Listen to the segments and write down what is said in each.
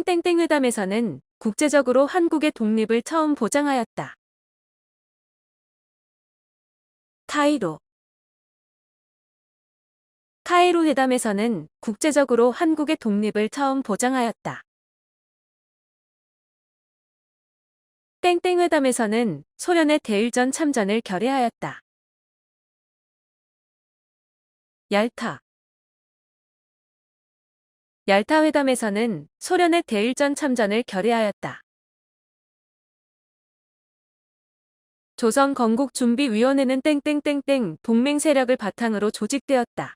땡땡땡 회담에서는 국제적으로 한국의 독립을 처음 보장하였다. 카이로 카이로 회담에서는 국제적으로 한국의 독립을 처음 보장하였다. 땡땡 회담에서는 소련의 대일전 참전을 결의하였다. 얄타 얄타 회담에서는 소련의 대일전 참전을 결의하였다. 조선건국준비위원회는 땡땡땡땡 동맹 세력을 바탕으로 조직되었다.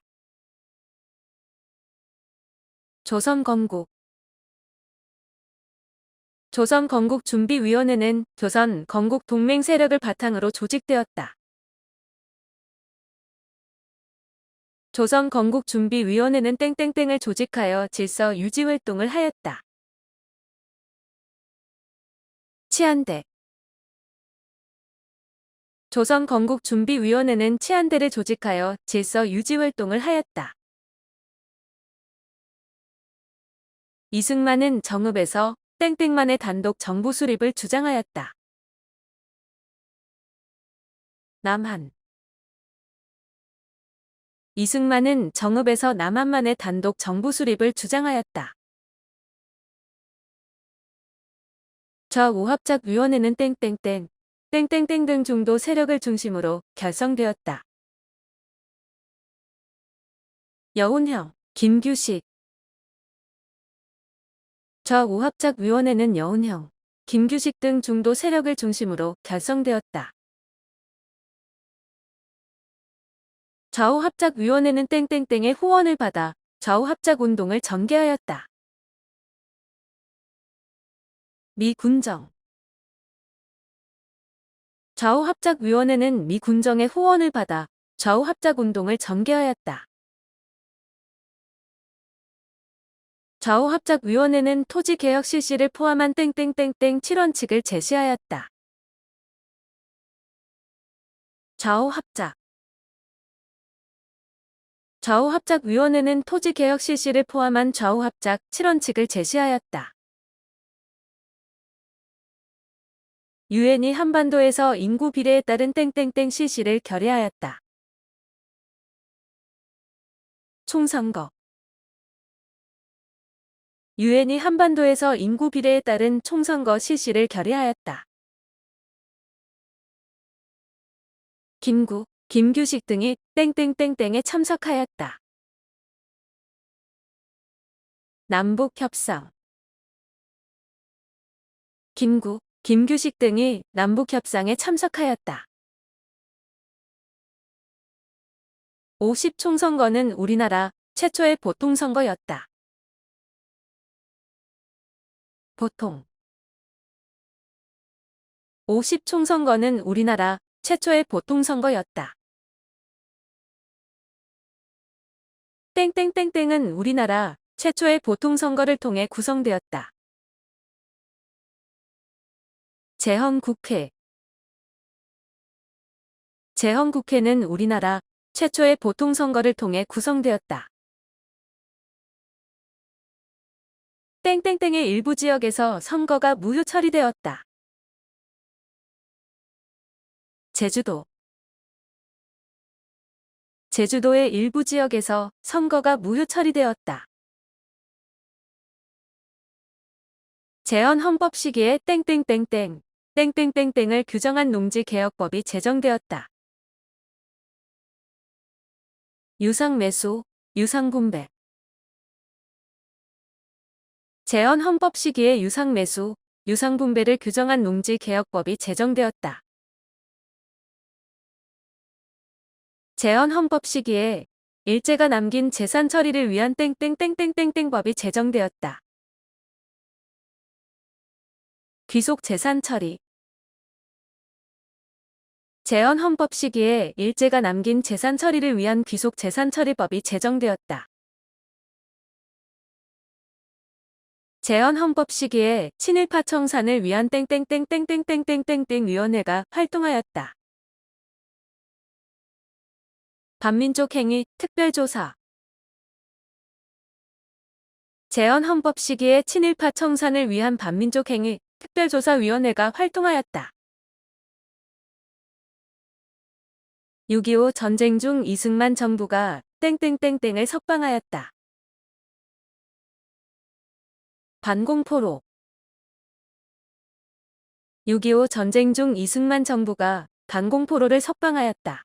조선건국준비위원회는 조선 건국 동맹 세력을 바탕으로 조직되었다. 조선건국준비위원회는 땡땡땡을 조직하여 질서 유지 활동을 하였다. 치안대 조선건국준비위원회는 치안대를 조직하여 질서 유지 활동을 하였다. 이승만은 정읍에서 땡땡만의 단독 정부 수립을 주장하였다. 남한 이승만은 정읍에서 남한만의 단독 정부 수립을 주장하였다. 좌우합작위원회는 땡땡땡 등 중도 세력을 중심으로 결성되었다. 여운형, 김규식 좌우합작위원회는 여운형, 김규식 등 중도 세력을 중심으로 결성되었다. 좌우합작위원회는 땡땡땡의 후원을 받아 좌우합작운동을 전개하였다. 미 군정 좌우합작위원회는 미 군정의 후원을 받아 좌우합작운동을 전개하였다. 좌우합작위원회는 토지개혁 실시를 포함한 땡땡땡땡 7원칙을 제시하였다. 좌우합작위원회는 토지개혁 실시를 포함한 좌우합작 7원칙을 제시하였다. 유엔이 한반도에서 인구 비례에 따른 땡땡땡 실시를 결의하였다. 총선거 유엔이 한반도에서 인구 비례에 따른 총선거 실시를 결의하였다. 김규식 등이 땡땡땡땡에 참석하였다. 남북협상 김규식 등이 남북협상에 참석하였다. 50 총선거는 우리나라 최초의 보통선거였다. 보통 50 총선거는 우리나라 최초의 보통선거였다. 땡땡땡땡은 우리나라 최초의 보통선거를 통해 구성되었다. 제헌국회는 우리나라 최초의 보통선거를 통해 구성되었다. 땡땡땡의 일부 지역에서 선거가 무효 처리되었다. 제주도의 일부 지역에서 선거가 무효 처리되었다. 제헌헌법 시기에 땡땡땡땡을 규정한 농지개혁법이 제정되었다. 유상매수, 유상분배 제헌헌법 시기에 유상매수, 유상분배를 규정한 농지개혁법이 제정되었다. 제헌헌법 시기에 일제가 남긴 재산 처리를 위한 법이 제정되었다. 귀속 재산 처리 제헌헌법 시기에 일제가 남긴 재산 처리를 위한 귀속 재산 처리법이 제정되었다. 제헌헌법 시기에 친일파 청산을 위한 위원회가 활동하였다. 반민족 행위 특별조사 재헌 헌법 시기에 친일파 청산을 위한 반민족 행위 특별조사위원회가 활동하였다. 6.25 전쟁 중 이승만 정부가 땡땡땡땡을 석방하였다. 반공포로 6.25 전쟁 중 이승만 정부가 반공포로를 석방하였다.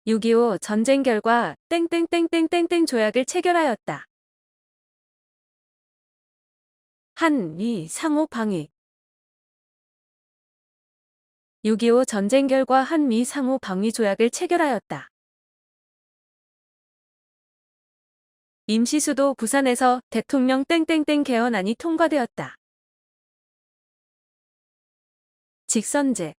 6.25 전쟁 결과 땡땡땡땡땡땡 조약을 체결하였다. 한미 상호 방위 6.25 전쟁 결과 한미 상호 방위 조약을 체결하였다. 임시수도 부산에서 대통령 땡땡땡 개헌안이 통과되었다. 직선제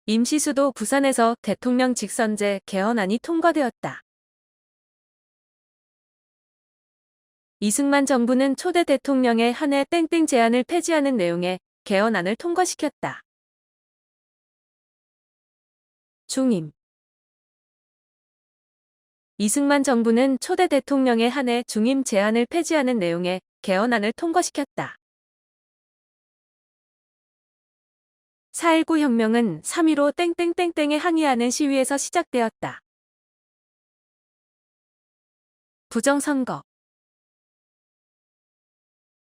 임시수도 부산에서 대통령 직선제 개헌안이 통과되었다. 이승만 정부는 초대 대통령의 한 해 땡땡 제한을 폐지하는 내용의 개헌안을 통과시켰다. 중임 이승만 정부는 초대 대통령의 한 해 중임 제한을 폐지하는 내용의 개헌안을 통과시켰다. 4.19 혁명은 3.15 땡땡땡땡에 항의하는 시위에서 시작되었다. 부정선거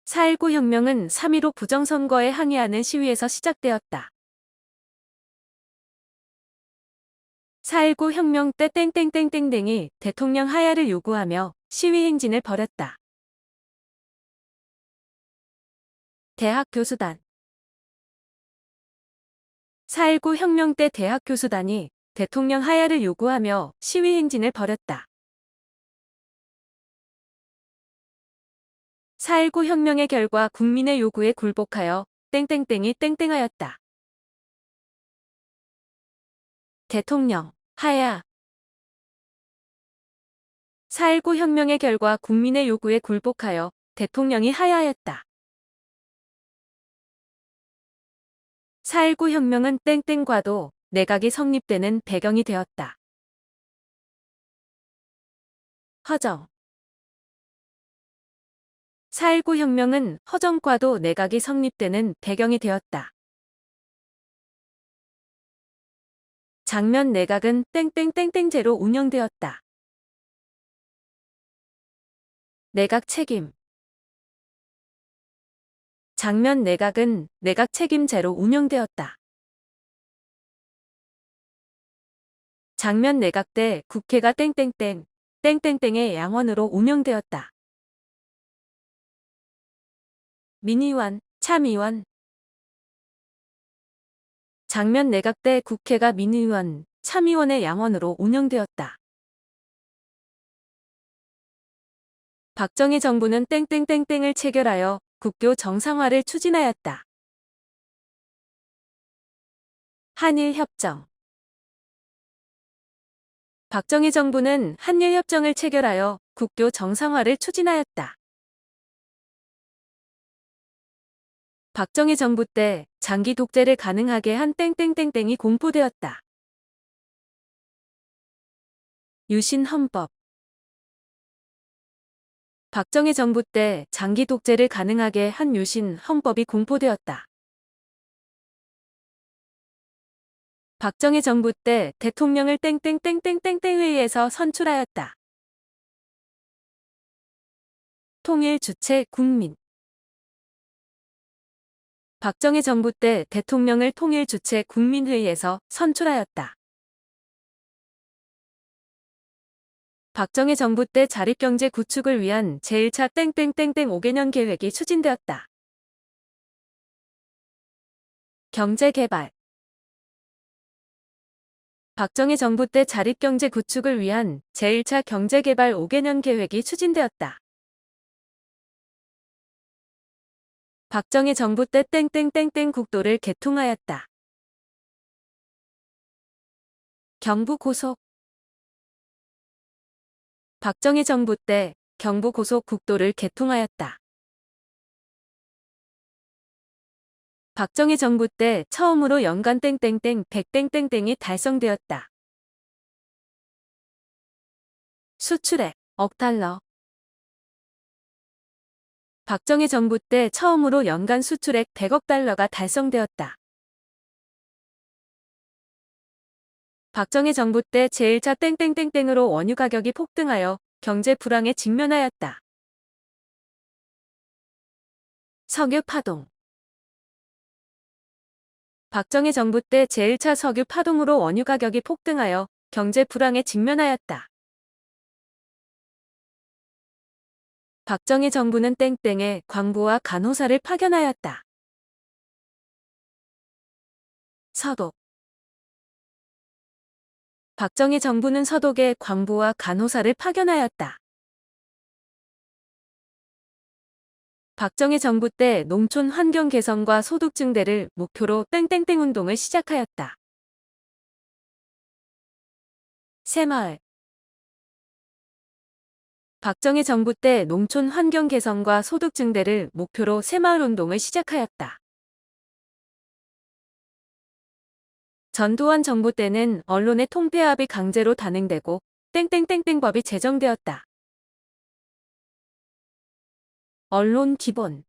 4.19 혁명은 3.15 부정선거에 항의하는 시위에서 시작되었다. 4.19 혁명 때 땡땡땡땡땡이 대통령 하야를 요구하며 시위 행진을 벌였다. 대학 교수단 4.19 혁명 때 대학 교수단이 대통령 하야를 요구하며 시위 행진을 벌였다. 4.19 혁명의 결과 국민의 요구에 굴복하여 땡땡땡이 땡땡하였다. 대통령 하야 4.19 혁명의 결과 국민의 요구에 굴복하여 대통령이 하야하였다. 4.19 혁명은 땡땡과도 내각이 성립되는 배경이 되었다. 허정 4.19 혁명은 허정과도 내각이 성립되는 배경이 되었다. 장면 내각은 땡땡땡땡제로 운영되었다. 내각 책임 장면 내각은 내각 책임제로 운영되었다. 장면 내각 때 국회가 땡땡땡 땡땡땡의 양원으로 운영되었다. 민의원, 참의원 장면 내각 때 국회가 민의원, 참의원의 양원으로 운영되었다. 박정희 정부는 땡땡땡땡을 체결하여 국교 정상화를 추진하였다. 한일협정 박정희 정부는 한일협정을 체결하여 국교 정상화를 추진하였다. 박정희 정부 때 장기 독재를 가능하게 한 땡땡땡땡이 공포되었다. 유신 헌법 박정희 정부 때 장기 독재를 가능하게 한 유신 헌법이 공포되었다. 박정희 정부 때 대통령을 땡땡땡땡땡땡 회의에서 선출하였다. 통일 주체 국민 박정희 정부 때 대통령을 통일 주체 국민회의에서 선출하였다. 박정희 정부 때 자립경제 구축을 위한 제1차 땡땡땡땡 5개년 계획이 추진되었다. 경제개발 박정희 정부 때 자립경제 구축을 위한 제1차 경제개발 5개년 계획이 추진되었다. 박정희 정부 때 땡땡땡땡 국도를 개통하였다. 경부고속 박정희 정부 때 경부고속 국도를 개통하였다. 박정희 정부 때 처음으로 연간 땡땡땡 100땡땡땡이 달성되었다. 수출액 억 달러. 박정희 정부 때 처음으로 연간 수출액 100억 달러가 달성되었다. 박정희 정부 때 제1차 땡땡땡땡으로 원유 가격이 폭등하여 경제 불황에 직면하였다. 석유 파동. 박정희 정부 때 제1차 석유 파동으로 원유 가격이 폭등하여 경제 불황에 직면하였다. 박정희 정부는 땡땡에 광부와 간호사를 파견하였다. 서독. 박정희 정부는 서독에 광부와 간호사를 파견하였다. 박정희 정부 때 농촌 환경 개선과 소득 증대를 목표로 땡땡땡 운동을 시작하였다. 새마을. 박정희 정부 때 농촌 환경 개선과 소득 증대를 목표로 새마을 운동을 시작하였다. 전두환 정부 때는 언론의 통폐합이 강제로 단행되고 땡땡땡땡법이 제정되었다. 언론 기본.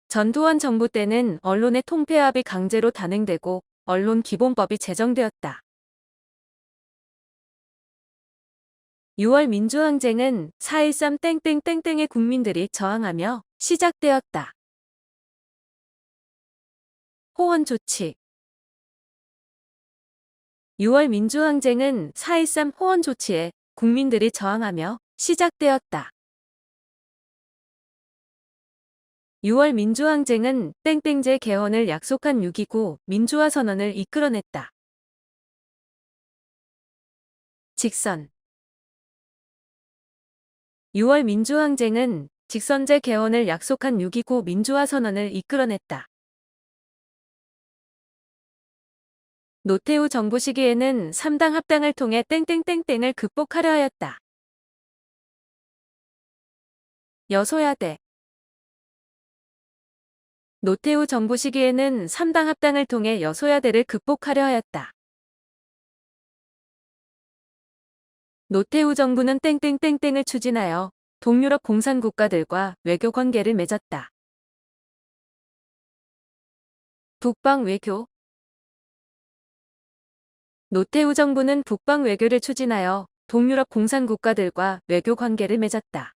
전두환 정부 때는 언론의 통폐합이 강제로 단행되고 언론 기본법이 제정되었다. 6월 민주항쟁은 4.13 땡땡땡땡의 국민들이 저항하며 시작되었다. 호원 조치. 6월 민주항쟁은 4.13 호원 조치에 국민들이 저항하며 시작되었다. 6월 민주항쟁은 땡땡제 개헌을 약속한 6.29 민주화 선언을 이끌어냈다. 직선. 6월 민주항쟁은 직선제 개헌을 약속한 6.29 민주화 선언을 이끌어냈다. 노태우 정부 시기에는 3당 합당을 통해 땡땡땡땡을 극복하려 하였다. 여소야대. 노태우 정부 시기에는 3당 합당을 통해 여소야대를 극복하려 하였다. 노태우 정부는 땡땡땡땡을 추진하여 동유럽 공산국가들과 외교 관계를 맺었다. 북방 외교. 노태우 정부는 북방 외교를 추진하여 동유럽 공산국가들과 외교 관계를 맺었다.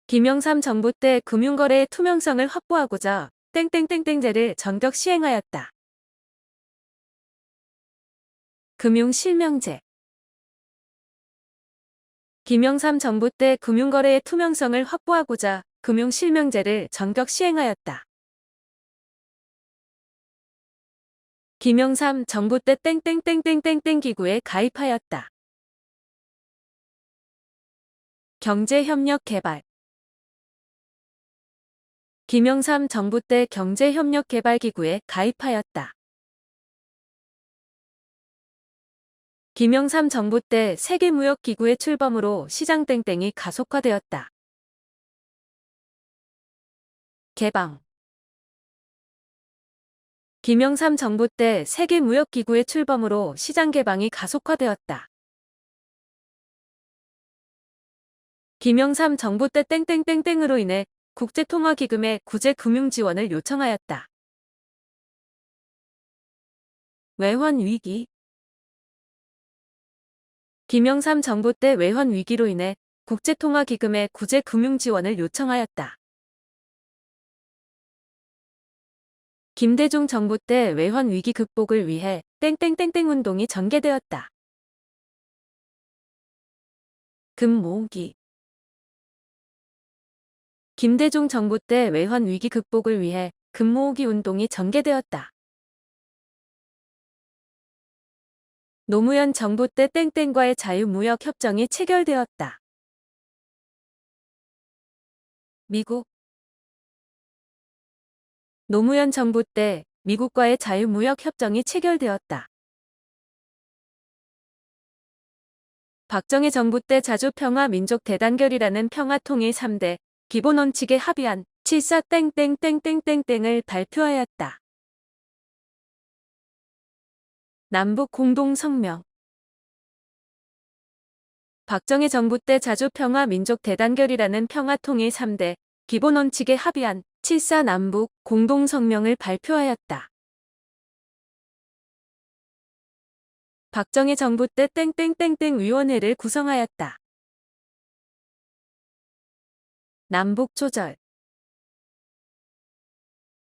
김영삼 정부 때 금융거래의 투명성을 확보하고자 땡땡땡땡제를 전격 시행하였다. 금융실명제. 김영삼 정부 때 금융거래의 투명성을 확보하고자 금융실명제를 전격 시행하였다. 김영삼 정부 때 땡땡땡땡땡땡 기구에 가입하였다. 경제협력 개발. 김영삼 정부 때 경제협력개발기구에 가입하였다. 김영삼 정부 때 세계무역기구의 출범으로 시장 땡땡이 가속화되었다. 개방. 김영삼 정부 때 세계무역기구의 출범으로 시장 개방이 가속화되었다. 김영삼 정부 때 땡땡땡땡으로 인해 국제통화기금에 구제금융지원을 요청하였다. 외환위기. 김영삼 정부 때 외환위기로 인해 국제통화기금에 구제금융지원을 요청하였다. 김대중 정부 때 외환위기 극복을 위해 땡땡땡땡 운동이 전개되었다. 금 모으기. 김대중 정부 때 외환위기 극복을 위해 금 모으기 운동이 전개되었다. 노무현 정부 때 땡땡과의 자유무역협정이 체결되었다. 미국. 노무현 정부 때 미국과의 자유무역협정이 체결되었다. 박정희 정부 때 자주평화 민족대단결이라는 평화통일 3대 기본원칙에 합의한 7.4 땡땡땡땡땡땡을 발표하였다. 남북 공동성명. 박정희 정부 때 자주평화 민족대단결이라는 평화통일 3대 기본원칙에 합의한 7.4 남북 공동성명을 발표하였다. 박정희 정부 때 땡땡땡땡 위원회를 구성하였다. 남북조절.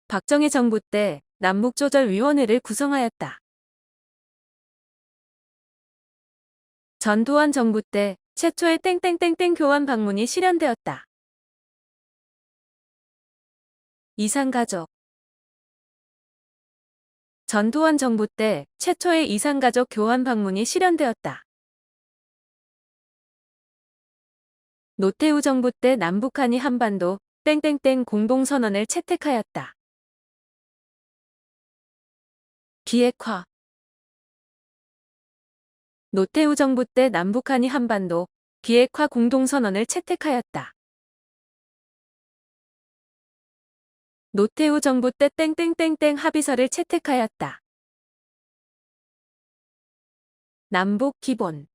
박정희 정부 때 남북조절위원회를 구성하였다. 전두환 정부 때 최초의 땡땡땡땡 교환 방문이 실현되었다. 이산가족. 전두환 정부 때 최초의 이산가족 교환 방문이 실현되었다. 노태우 정부 때 남북한이 한반도 땡땡땡 공동선언을 채택하였다. 비핵화. 노태우 정부 때 남북한이 한반도 비핵화 공동선언을 채택하였다. 노태우 정부 때 땡땡땡땡 합의서를 채택하였다. 남북기본.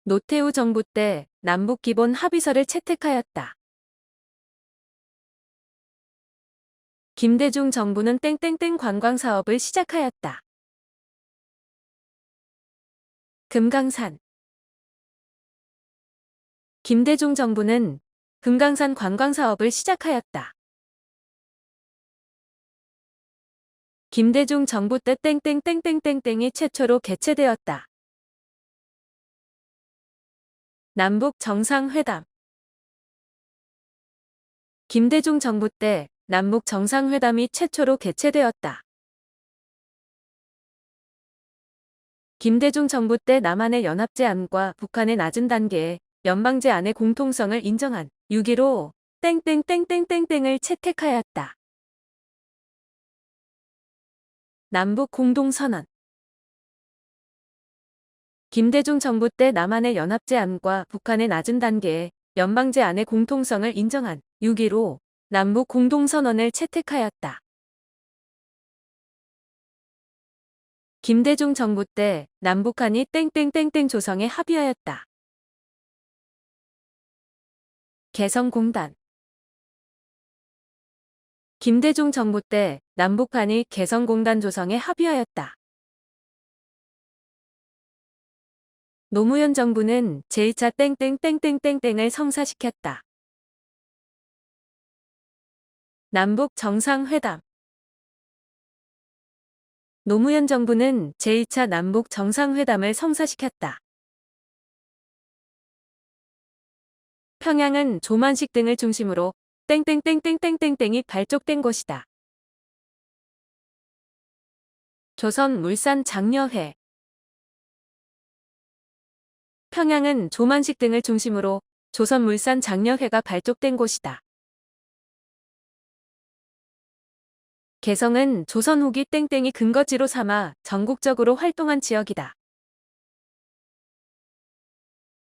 노태우 정부 때 남북기본 합의서를 채택하였다. 김대중 정부는 땡땡땡 관광사업을 시작하였다. 금강산. 김대중 정부는 금강산 관광사업을 시작하였다. 김대중 정부 때 땡땡땡땡땡땡이 최초로 개최되었다. 남북 정상회담. 김대중 정부 때 남북 정상회담이 최초로 개최되었다. 김대중 정부 때 남한의 연합제안과 북한의 낮은 단계의 연방제안의 공통성을 인정한 6.15 땡땡땡땡땡땡을 채택하였다. 남북 공동선언. 김대중 정부 때 남한의 연합제안과 북한의 낮은 단계의 연방제안의 공통성을 인정한 6.15 남북 공동선언을 채택하였다. 김대중 정부 때 남북한이 땡땡땡땡 조성에 합의하였다. 개성공단. 김대중 정부 때 남북한이 개성공단 조성에 합의하였다. 노무현 정부는 제2차 땡땡땡땡땡땡을 성사시켰다. 남북 정상회담. 노무현 정부는 제2차 남북 정상회담을 성사시켰다. 평양은 조만식 등을 중심으로 땡땡땡땡땡땡땡이 발족된 곳이다. 조선물산장려회. 평양은 조만식 등을 중심으로 조선물산장려회가 발족된 곳이다. 개성은 조선 후기 땡땡이 근거지로 삼아 전국적으로 활동한 지역이다.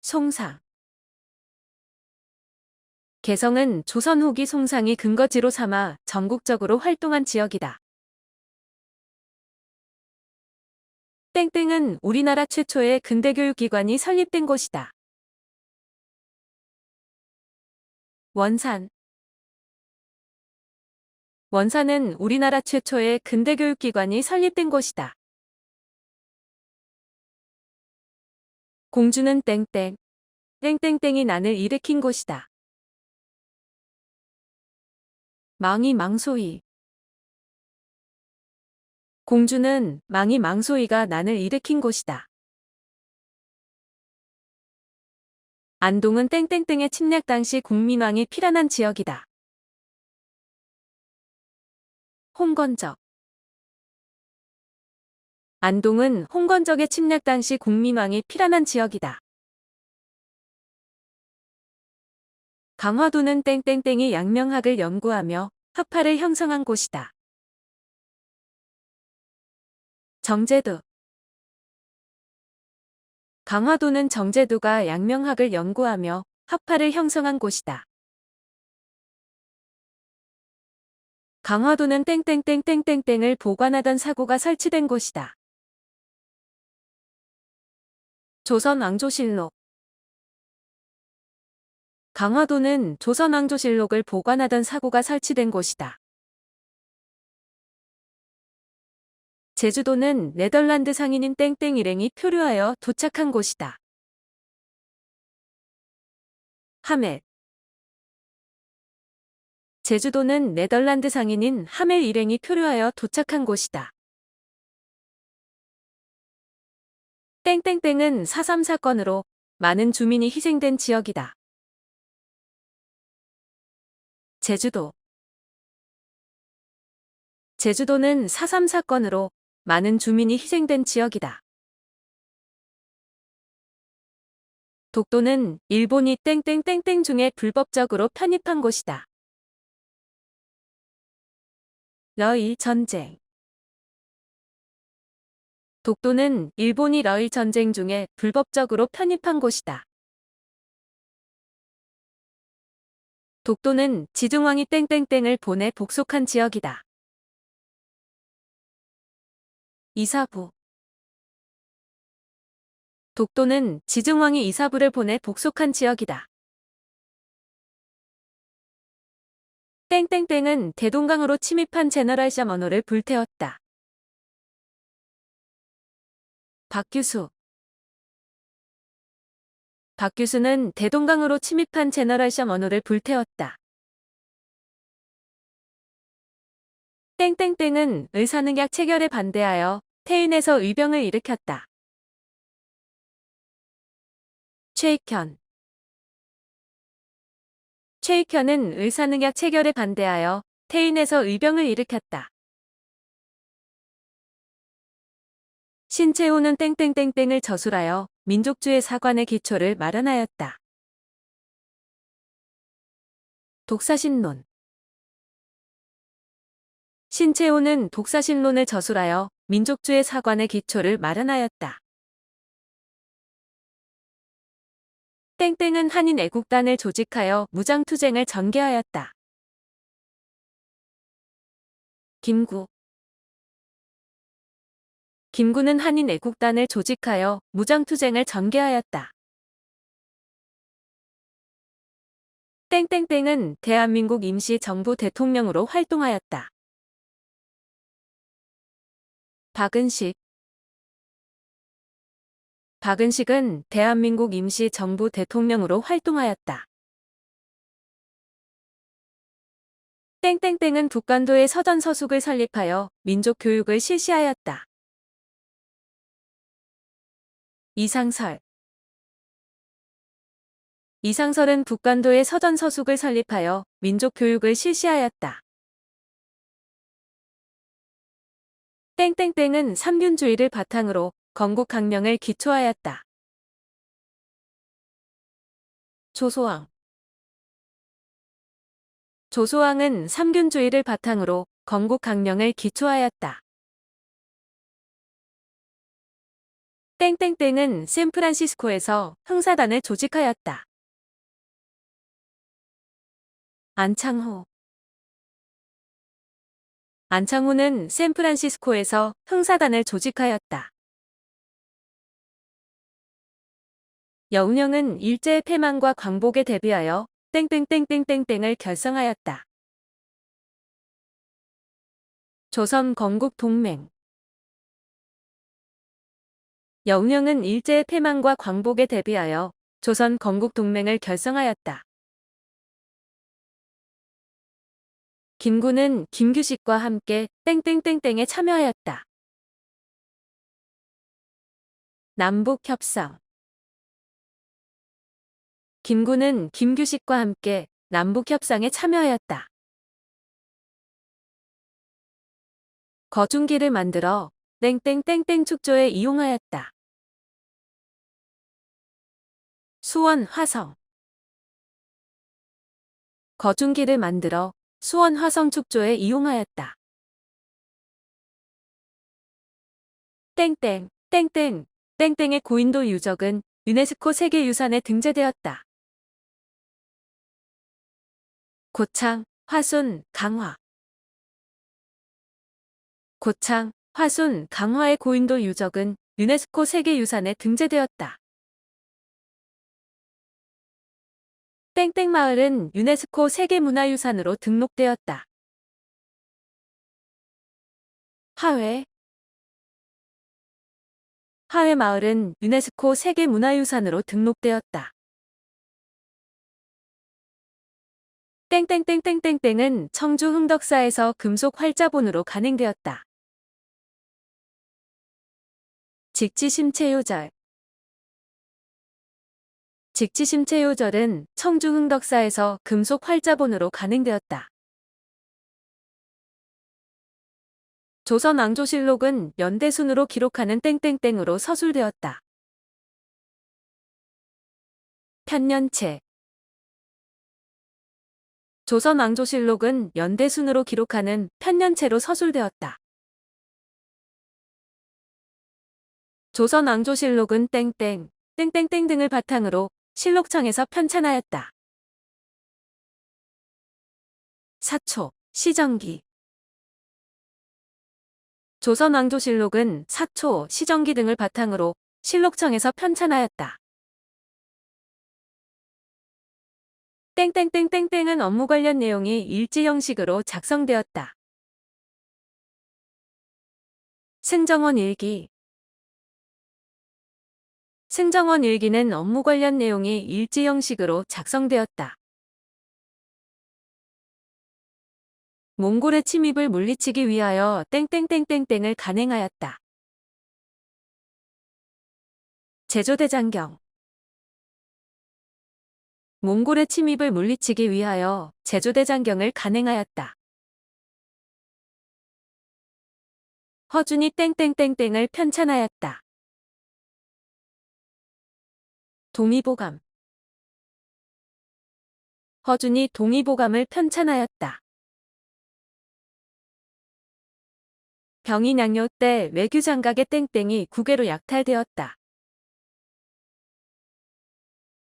송상. 개성은 조선 후기 송상이 근거지로 삼아 전국적으로 활동한 지역이다. 땡땡은 우리나라 최초의 근대교육기관이 설립된 곳이다. 원산. 원산은 우리나라 최초의 근대교육기관이 설립된 곳이다. 공주는 땡땡, 땡땡땡이 난을 일으킨 곳이다. 망이 망소이. 공주는 망이 망소이가 난을 일으킨 곳이다. 안동은 땡땡땡의 침략 당시 국민왕이 피란한 지역이다. 홍건적. 안동은 홍건적의 침략 당시 국민왕이 피란한 지역이다. 강화도는 땡땡땡이 양명학을 연구하며 학파를 형성한 곳이다. 정제도. 강화도는 정제도가 양명학을 연구하며 학파를 형성한 곳이다. 강화도는 땡땡땡땡땡땡을 보관하던 사고가 설치된 곳이다. 조선왕조실록. 강화도는 조선왕조실록을 보관하던 사고가 설치된 곳이다. 제주도는 네덜란드 상인인 땡땡 일행이 표류하여 도착한 곳이다. 하멜. 제주도는 네덜란드 상인인 하멜 일행이 표류하여 도착한 곳이다. 땡땡땡은 4.3 사건으로 많은 주민이 희생된 지역이다. 제주도. 제주도는 4.3 사건으로 많은 주민이 희생된 지역이다. 독도는 일본이 땡땡땡땡 중에 불법적으로 편입한 곳이다. 러일 전쟁. 독도는 일본이 러일 전쟁 중에 불법적으로 편입한 곳이다. 독도는 지중왕이 땡땡땡을 보내 복속한 지역이다. 이사부. 독도는 지중왕이 이사부를 보내 복속한 지역이다. 땡땡땡은 대동강으로 침입한 제너럴 샤머노를 불태웠다. 박규수. 박규수는 대동강으로 침입한 제너럴 샤머노를 불태웠다. 땡땡땡은 의사능약 체결에 반대하여 태인에서 의병을 일으켰다. 최익현. 최익현은 의사능약 체결에 반대하여 태인에서 의병을 일으켰다. 신채호는 땡땡땡땡을 저술하여 민족주의 사관의 기초를 마련하였다. 독사신론. 신채호는 독사신론을 저술하여 민족주의 사관의 기초를 마련하였다. 땡땡은 한인 애국단을 조직하여 무장투쟁을 전개하였다. 김구. 김구는 한인 애국단을 조직하여 무장투쟁을 전개하였다. 땡땡땡은 대한민국 임시정부 대통령으로 활동하였다. 박은식. 박은식은 대한민국 임시정부 대통령으로 활동하였다. 땡땡땡은 북간도에 서전서숙을 설립하여 민족교육을 실시하였다. 이상설. 이상설은 북간도에 서전서숙을 설립하여 민족교육을 실시하였다. 땡땡땡은 삼균주의를 바탕으로 건국강령을 기초하였다. 조소왕. 조소왕은 삼균주의를 바탕으로 건국강령을 기초하였다. 땡땡땡은 샌프란시스코에서 흥사단을 조직하였다. 안창호. 안창호는 샌프란시스코에서 흥사단을 조직하였다. 여운형은 일제의 패망과 광복에 대비하여 땡땡땡땡땡땡을 결성하였다. 조선 건국 동맹. 여운형은 일제의 패망과 광복에 대비하여 조선 건국 동맹을 결성하였다. 김구는 김규식과 함께 땡땡땡땡에 참여하였다. 남북협상. 김구는 김규식과 함께 남북협상에 참여하였다. 거중기를 만들어 땡땡땡땡 축조에 이용하였다. 수원 화성. 거중기를 만들어 수원 화성 축조에 이용하였다. 땡땡, 땡땡, 땡땡의 고인도 유적은 유네스코 세계유산에 등재되었다. 고창, 화순, 강화. 고창, 화순, 강화의 고인돌 유적은 유네스코 세계유산에 등재되었다. 땡땡 마을은 유네스코 세계문화유산으로 등록되었다. 하회 하회마을은 유네스코 세계문화유산으로 등록되었다. 땡땡땡땡땡땡은 청주 흥덕사에서 금속 활자본으로 간행되었다. 직지심체요절 직지심체요절은 청주 흥덕사에서 금속 활자본으로 간행되었다. 조선왕조실록은 연대순으로 기록하는 땡땡땡으로 서술되었다. 편년체 조선왕조실록은 연대순으로 기록하는 편년체로 서술되었다. 조선왕조실록은 땡땡, 땡땡땡 등을 바탕으로 실록청에서 편찬하였다. 사초, 시정기 조선왕조실록은 사초, 시정기 등을 바탕으로 실록청에서 편찬하였다. 땡땡땡땡땡은 업무 관련 내용이 일지 형식으로 작성되었다. 승정원 일기 승정원 일기는 업무 관련 내용이 일지 형식으로 작성되었다. 몽골의 침입을 물리치기 위하여 땡땡땡땡땡을 간행하였다. 제조대장경 몽골의 침입을 물리치기 위하여 제조대장경을 간행하였다. 허준이 땡땡땡땡을 편찬하였다. 동의보감 허준이 동의보감을 편찬하였다. 병인양요 때 외교장각의 땡땡이 국외로 약탈되었다.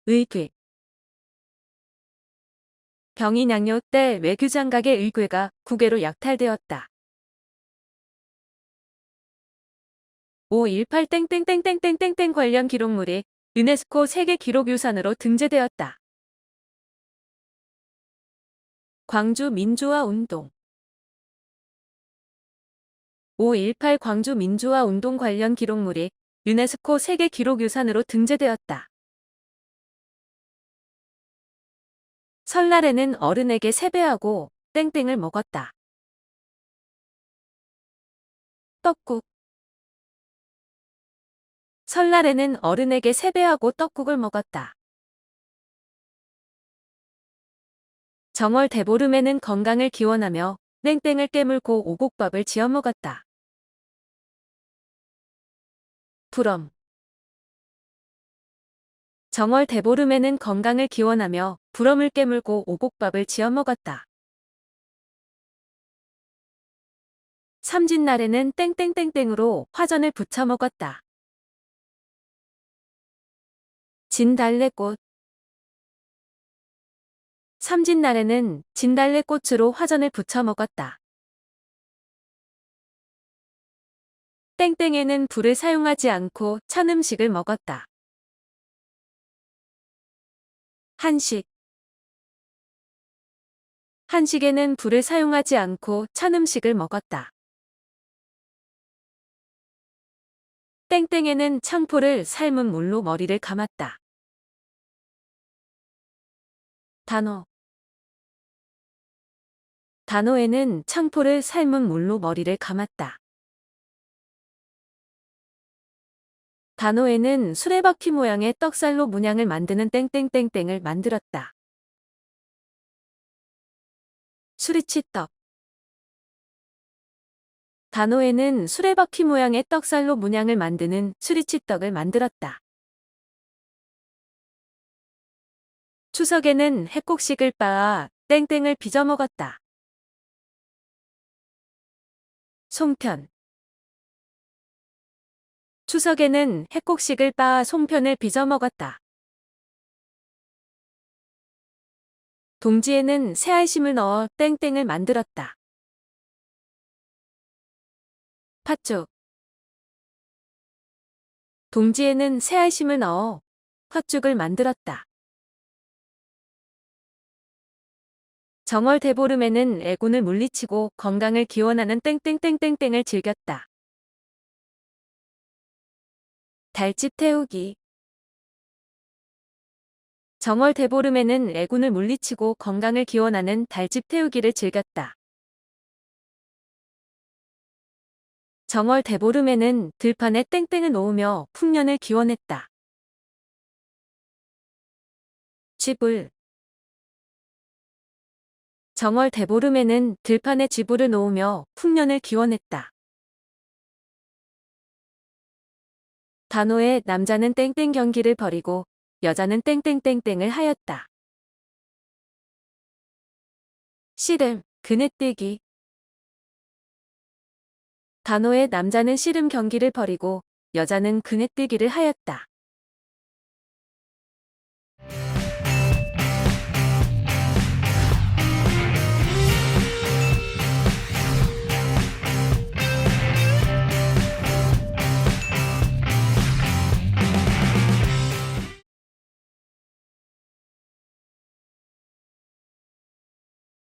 의궤 병인양요 때 외교장각의 의궤가 국외로 약탈되었다. 518 땡땡땡땡땡땡 관련 기록물이 유네스코 세계기록유산으로 등재되었다. 광주 민주화 운동 518 광주 민주화 운동 관련 기록물이 유네스코 세계기록유산으로 등재되었다. 설날에는 어른에게 세배하고 땡땡을 먹었다. 떡국 설날에는 어른에게 세배하고 떡국을 먹었다. 정월 대보름에는 건강을 기원하며 땡땡을 깨물고 오곡밥을 지어 먹었다. 부럼 정월 대보름에는 건강을 기원하며 부럼을 깨물고 오곡밥을 지어 먹었다. 삼진날에는 땡땡땡땡으로 화전을 부쳐 먹었다. 진달래꽃 삼진날에는 진달래꽃으로 화전을 부쳐 먹었다. 땡땡에는 불을 사용하지 않고 찬 음식을 먹었다. 한식 한식에는 불을 사용하지 않고 찬 음식을 먹었다. 땡땡에는 창포를 삶은 물로 머리를 감았다. 단호 단호에는 창포를 삶은 물로 머리를 감았다. 단호에는 수레바퀴 모양의 떡살로 문양을 만드는 땡땡땡땡을 만들었다. 수리치떡 단호에는 수레바퀴 모양의 떡살로 문양을 만드는 수리치떡을 만들었다. 추석에는 핵곡식을 빻아 땡땡을 빚어 먹었다. 송편 추석에는 핵곡식을 빻아 송편을 빚어 먹었다. 동지에는 새알심을 넣어 땡땡을 만들었다. 팥죽. 동지에는 새알심을 넣어 팥죽을 만들었다. 정월 대보름에는 애군을 물리치고 건강을 기원하는 땡땡땡땡땡을 즐겼다. 달집 태우기. 정월 대보름에는 애군을 물리치고 건강을 기원하는 달집 태우기를 즐겼다. 정월 대보름에는 들판에 땡땡을 놓으며 풍년을 기원했다. 쥐불. 정월 대보름에는 들판에 쥐불을 놓으며 풍년을 기원했다. 단오에 남자는 땡땡 경기를 벌이고 여자는 땡땡땡땡을 하였다. 씨름, 그네뛰기. 단오에 남자는 씨름 경기를 벌이고 여자는 그네뛰기를 하였다.